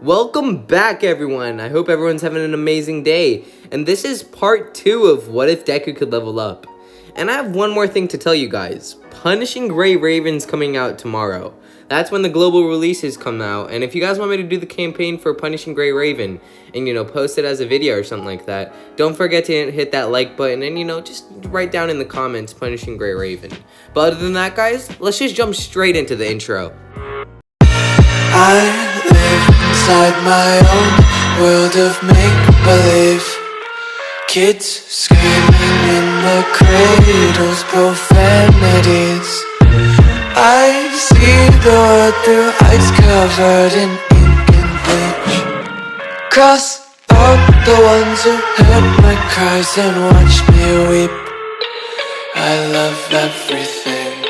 Welcome back, everyone. I hope everyone's having an amazing day. And this is part 2 of What If Deku Could Level Up. And I have one more thing to tell you guys. Punishing Gray Raven's coming out tomorrow. That's when the global releases come out. And if you guys want me to do the campaign for Punishing Gray Raven and, post it as a video or something like that, don't forget to hit that like button and, just write down in the comments Punishing Gray Raven. But other than that, guys, let's just jump straight into the intro. I live inside my own world of make-believe. Kids screaming in the cradles, profanities. I see the world through eyes covered in ink and bleach. Cross out the ones who heard my cries and watched me weep. I love everything.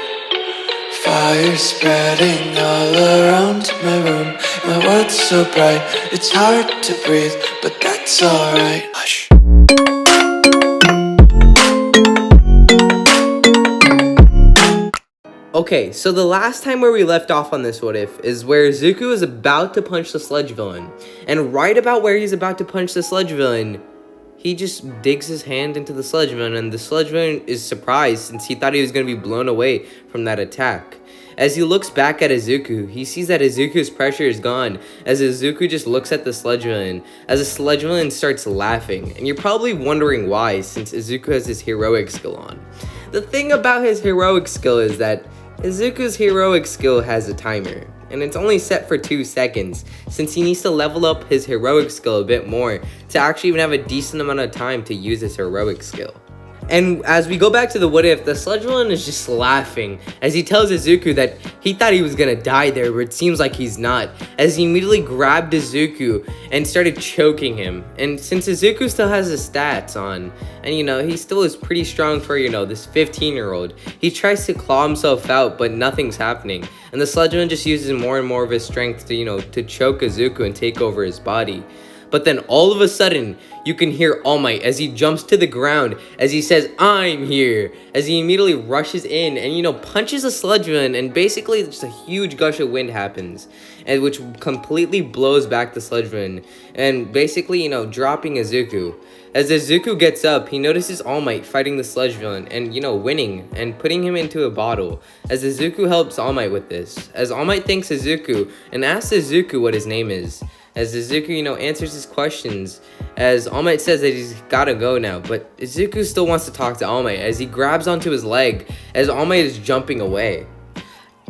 Fire spreading all around my room. My world's so bright, it's hard to breathe, but that's alright. Hush. Okay, so the last time where we left off on this What If is where Zuko is about to punch the sludge villain. And right about where he's about to punch the sludge villain, he just digs his hand into the sludge villain, and the sludge villain is surprised since he thought he was going to be blown away from that attack. As he looks back at Izuku, he sees that Izuku's pressure is gone, as Izuku just looks at the sludge villain, as the sludge villain starts laughing. And you're probably wondering why, since Izuku has his heroic skill on. The thing about his heroic skill is that Izuku's heroic skill has a timer, and it's only set for 2 seconds, since he needs to level up his heroic skill a bit more to actually even have a decent amount of time to use his heroic skill. And as we go back to the What If, the sludge villain is just laughing as he tells Izuku that he thought he was gonna die there, but it seems like he's not, as he immediately grabbed Izuku and started choking him. And since Izuku still has his stats on, and he still is pretty strong for, this 15-year-old, he tries to claw himself out, but nothing's happening. And the sludge villain just uses more and more of his strength to choke Izuku and take over his body. But then all of a sudden, you can hear All Might as he jumps to the ground, as he says, "I'm here," as he immediately rushes in and, punches a sludge villain, and basically just a huge gush of wind happens, and which completely blows back the sludge villain, and basically, dropping Izuku. As Izuku gets up, he notices All Might fighting the sludge villain and, winning and putting him into a bottle, as Izuku helps All Might with this, as All Might thanks Izuku and asks Izuku what his name is. As Izuku, answers his questions, as All Might says that he's gotta go now, but Izuku still wants to talk to All Might as he grabs onto his leg as All Might is jumping away.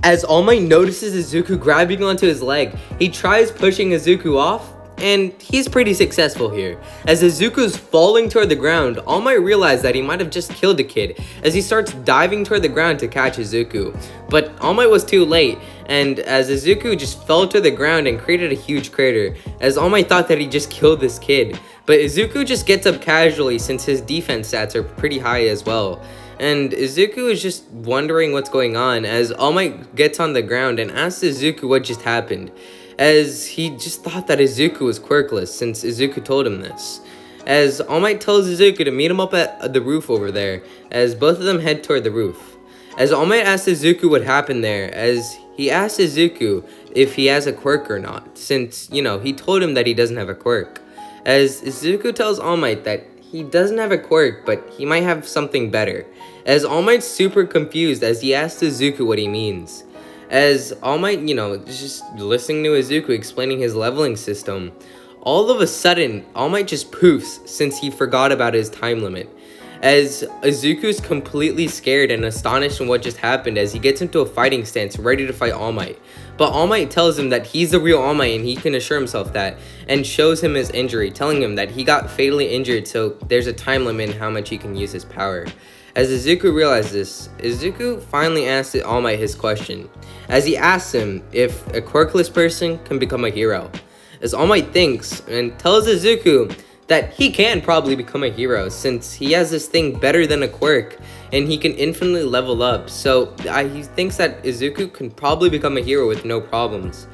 As All Might notices Izuku grabbing onto his leg, he tries pushing Izuku off, and he's pretty successful here. As Izuku's falling toward the ground, All Might realizes that he might have just killed a kid as he starts diving toward the ground to catch Izuku. But All Might was too late, and as Izuku just fell to the ground and created a huge crater, as All Might thought that he just killed this kid. But Izuku just gets up casually since his defense stats are pretty high as well. And Izuku is just wondering what's going on as All Might gets on the ground and asks Izuku what just happened, as he just thought that Izuku was quirkless since Izuku told him this. As All Might tells Izuku to meet him up at the roof over there, as both of them head toward the roof. As All Might asks Izuku what happened there, as he asks Izuku if he has a quirk or not, since, he told him that he doesn't have a quirk. As Izuku tells All Might that he doesn't have a quirk, but he might have something better. As All Might's super confused as he asks Izuku what he means. As All Might, just listening to Izuku explaining his leveling system, all of a sudden, All Might just poofs since he forgot about his time limit. As Izuku's completely scared and astonished in what just happened as he gets into a fighting stance ready to fight All Might. But All Might tells him that he's the real All Might and he can assure himself that, and shows him his injury, telling him that he got fatally injured, so there's a time limit in how much he can use his power. As Izuku realizes this, Izuku finally asks All Might his question, as he asks him if a quirkless person can become a hero. As All Might thinks and tells Izuku that he can probably become a hero since he has this thing better than a quirk and he can infinitely level up, so he thinks that Izuku can probably become a hero with no problems.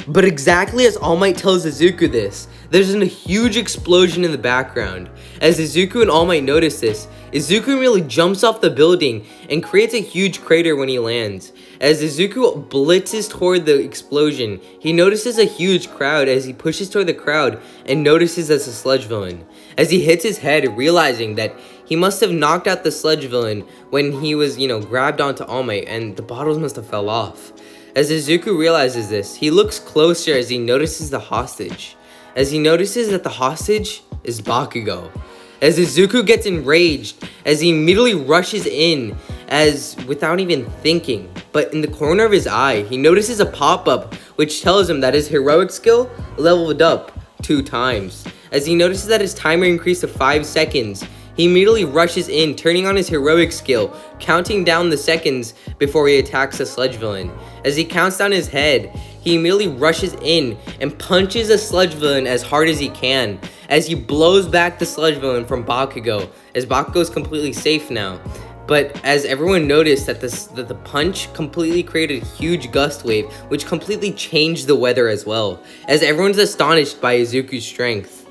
But exactly as All Might tells Izuku this, there's a huge explosion in the background. As Izuku and All Might notice this, Izuku immediately jumps off the building and creates a huge crater when he lands. As Izuku blitzes toward the explosion, he notices a huge crowd as he pushes toward the crowd and notices that's a sludge villain. As he hits his head, realizing that he must have knocked out the sludge villain when he was, grabbed onto All Might and the bottles must have fell off. As Izuku realizes this, he looks closer as he notices the hostage. As he notices that the hostage is Bakugo. As Izuku gets enraged, as he immediately rushes in, as without even thinking. But in the corner of his eye, he notices a pop-up which tells him that his heroic skill leveled up 2 times. As he notices that his timer increased to 5 seconds, he immediately rushes in, turning on his heroic skill, counting down the seconds before he attacks the sludge villain. As he counts down his head, he immediately rushes in and punches the sludge villain as hard as he can, as he blows back the sludge villain from Bakugo, as Bakugo is completely safe now. But as everyone noticed that the punch completely created a huge gust wave, which completely changed the weather as well, as everyone's astonished by Izuku's strength.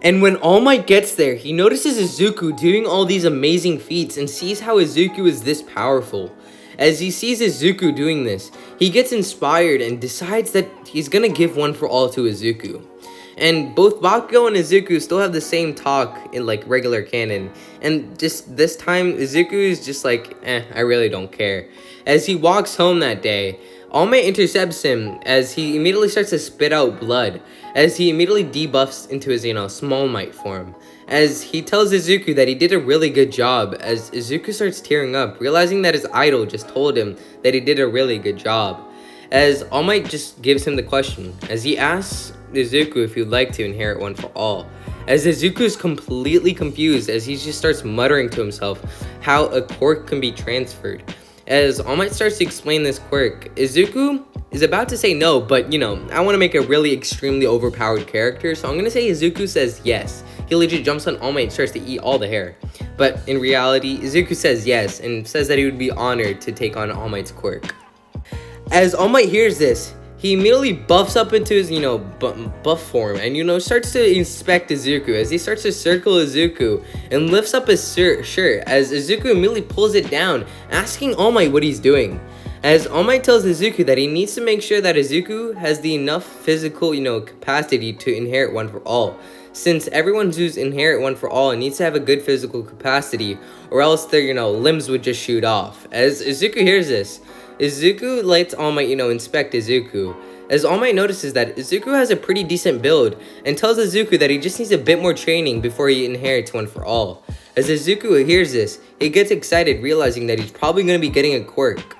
And when All Might gets there, he notices Izuku doing all these amazing feats and sees how Izuku is this powerful. As he sees Izuku doing this, he gets inspired and decides that he's gonna give One for All to Izuku. And both Bakugo and Izuku still have the same talk in regular canon. And just this time, Izuku is just I really don't care. As he walks home that day, All Might intercepts him as he immediately starts to spit out blood, as he immediately debuffs into his, Small Might form. As he tells Izuku that he did a really good job, as Izuku starts tearing up, realizing that his idol just told him that he did a really good job. As All Might just gives him the question, as he asks Izuku if he'd like to inherit One for All. As Izuku is completely confused as he just starts muttering to himself how a quirk can be transferred. As All Might starts to explain this quirk, Izuku is about to say no, but I want to make a really extremely overpowered character, so I'm going to say Izuku says yes. He legit jumps on All Might and starts to eat all the hair. But in reality, Izuku says yes and says that he would be honored to take on All Might's quirk. As All Might hears this, he immediately buffs up into his, buff form and, starts to inspect Izuku as he starts to circle Izuku and lifts up his shirt as Izuku immediately pulls it down, asking All Might what he's doing. As All Might tells Izuku that he needs to make sure that Izuku has the enough physical, capacity to inherit One for All. Since everyone who's inherit One for All needs to have a good physical capacity, or else their, limbs would just shoot off. As Izuku hears this, Izuku lets All Might, inspect Izuku. As All Might notices that Izuku has a pretty decent build and tells Izuku that he just needs a bit more training before he inherits One for All. As Izuku hears this, he gets excited realizing that he's probably going to be getting a quirk.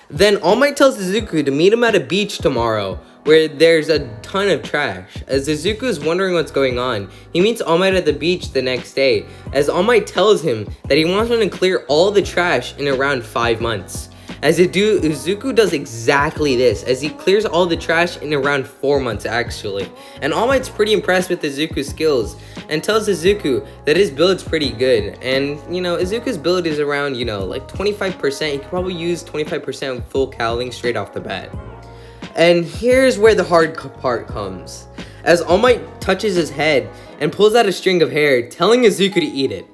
Then All Might tells Izuku to meet him at a beach tomorrow where there's a ton of trash. As Izuku is wondering what's going on, he meets All Might at the beach the next day as All Might tells him that he wants him to clear all the trash in around 5 months. As Izuku does exactly this, as he clears all the trash in around 4 months actually. And All Might's pretty impressed with Izuku's skills and tells Izuku that his build's pretty good. And Izuku's build is around, 25%. He could probably use 25% full cowling straight off the bat. And here's where the hard part comes. As All Might touches his head and pulls out a string of hair, telling Izuku to eat it.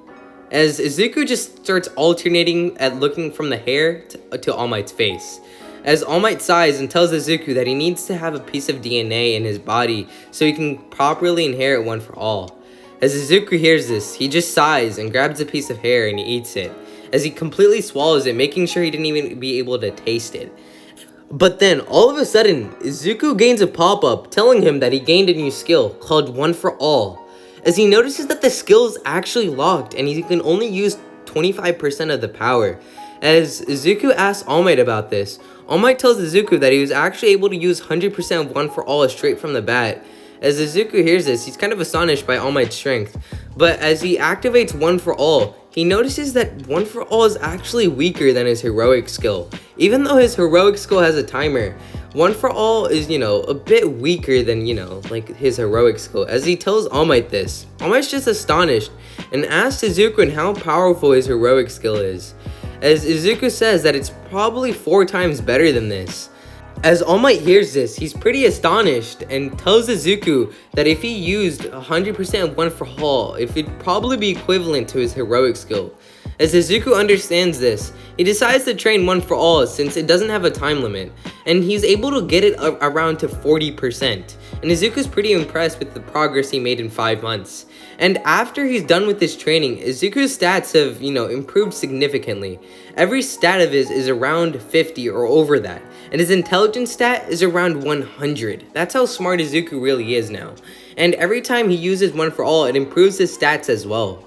As Izuku just starts alternating at looking from the hair to All Might's face. As All Might sighs and tells Izuku that he needs to have a piece of DNA in his body so he can properly inherit One for All. As Izuku hears this, he just sighs and grabs a piece of hair and he eats it. As he completely swallows it, making sure he didn't even be able to taste it. But then, all of a sudden, Izuku gains a pop-up telling him that he gained a new skill called One for All. As he notices that the skill is actually locked and he can only use 25% of the power. As Izuku asks All Might about this, All Might tells Izuku that he was actually able to use 100% of One for All straight from the bat. As Izuku hears this, he's kind of astonished by All Might's strength. But as he activates One for All, he notices that One for All is actually weaker than his heroic skill. Even though his heroic skill has a timer, One for All is, a bit weaker than, his heroic skill. As he tells All Might this, All Might's just astonished and asks Izuku how powerful his heroic skill is. As Izuku says that it's probably 4 times better than this. As All Might hears this, he's pretty astonished and tells Izuku that if he used 100% of One for All, it'd probably be equivalent to his heroic skill. As Izuku understands this, he decides to train One for All since it doesn't have a time limit, and he's able to get it around to 40%. And Izuku's pretty impressed with the progress he made in 5 months. And after he's done with this training, Izuku's stats have, improved significantly. Every stat of his is around 50 or over that, and his intelligence stat is around 100. That's how smart Izuku really is now. And every time he uses One for All, it improves his stats as well.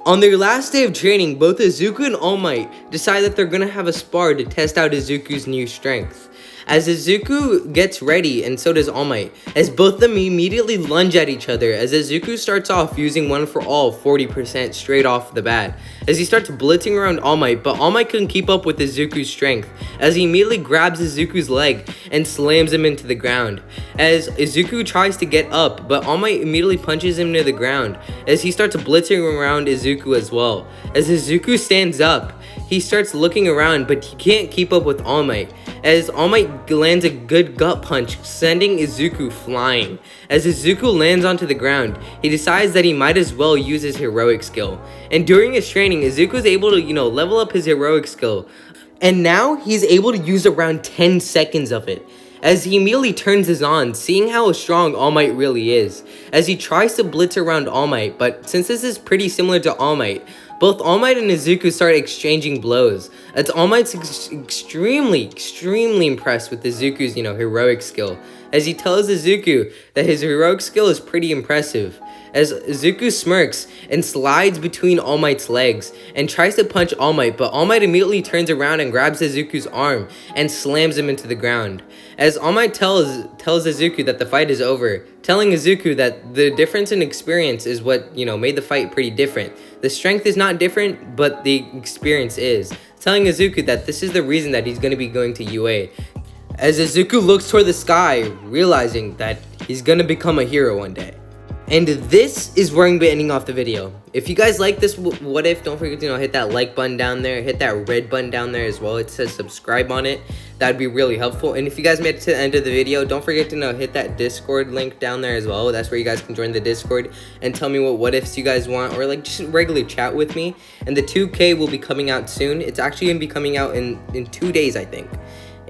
On their last day of training, both Izuku and All Might decide that they're gonna have a spar to test out Izuku's new strength. As Izuku gets ready, and so does All Might, as both of them immediately lunge at each other, as Izuku starts off using One for All 40% straight off the bat, as he starts blitzing around All Might, but All Might couldn't keep up with Izuku's strength, as he immediately grabs Izuku's leg and slams him into the ground. As Izuku tries to get up, but All Might immediately punches him to the ground, as he starts blitzing around Izuku as well. As Izuku stands up, he starts looking around, but he can't keep up with All Might, as All Might lands a good gut punch, sending Izuku flying. As Izuku lands onto the ground, he decides that he might as well use his heroic skill. And during his training, Izuku is able to, level up his heroic skill. And now he's able to use around 10 seconds of it, as he immediately turns his on, seeing how strong All Might really is, as he tries to blitz around All Might, but since this is pretty similar to All Might, both All Might and Izuku start exchanging blows, as All Might's extremely impressed with Izuku's, heroic skill, as he tells Izuku that his heroic skill is pretty impressive. As Izuku smirks and slides between All Might's legs and tries to punch All Might, but All Might immediately turns around and grabs Izuku's arm and slams him into the ground. As All Might tells Izuku that the fight is over, telling Izuku that the difference in experience is what, made the fight pretty different. The strength is not different, but the experience is. Telling Izuku that this is the reason that he's going to be going to UA. As Izuku looks toward the sky, realizing that he's going to become a hero one day. And this is where I'm going to be ending off the video. If you guys like this what if, don't forget to hit that like button down there, hit that red button down there as well. It says subscribe on it. That'd be really helpful. And if you guys made it to the end of the video, don't forget to hit that Discord link down there as well. That's where you guys can join the Discord and tell me what ifs you guys want, or just regularly chat with me. And the 2K will be coming out soon. It's actually going to be coming out in 2 days, I think.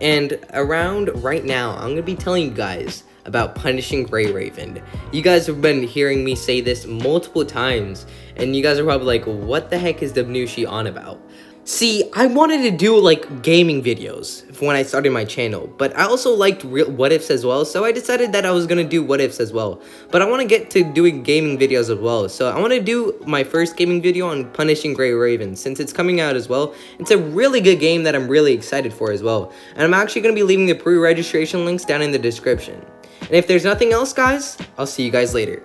And around right now, I'm going to be telling you guys about punishing Grey Raven. You guys have been hearing me say this multiple times, and you guys are probably like, what the heck is Dabnushi on about? See, I wanted to do gaming videos when I started my channel, but I also liked what ifs as well, so I decided that I was gonna do what ifs as well. But I want to get to doing gaming videos as well, so I want to do my first gaming video on punishing Grey Raven since it's coming out as well. It's a really good game that I'm really excited for as well, and I'm actually gonna be leaving the pre-registration links down in the description. And if there's nothing else, guys, I'll see you guys later.